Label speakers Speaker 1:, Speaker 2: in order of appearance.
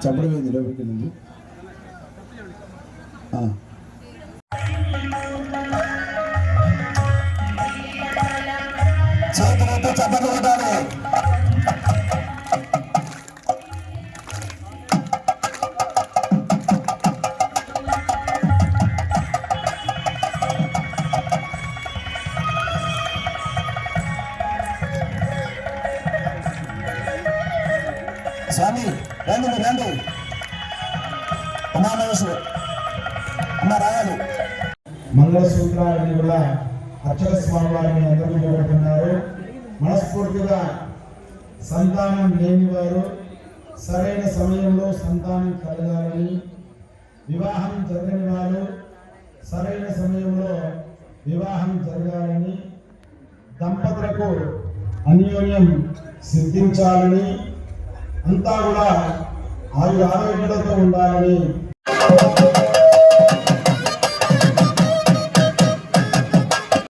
Speaker 1: చెప్పడం ఏంది లోపలికి వెళ్ళింది. చేతులతో చెప్పలు ఉండాలి. స్వామి రండి, మీరు రండి. ఉమామేశ్వరు అమ్మ రావాలి.
Speaker 2: మంగళసూత్రాలని కూడా అర్చక స్వామి వారిని అందరూ చూపెడుతున్నారు. మనస్ఫూర్తిగా సంతానం లేని వారు సరైన సమయంలో సంతానం కలగాలని, వివాహం జరగని వారు సరైన సమయంలో వివాహం జరగాలని, దంపతులకు అన్యోన్యం సిద్ధించాలని, అంతా కూడా ఆరోగ్యాలతో ఉండాలని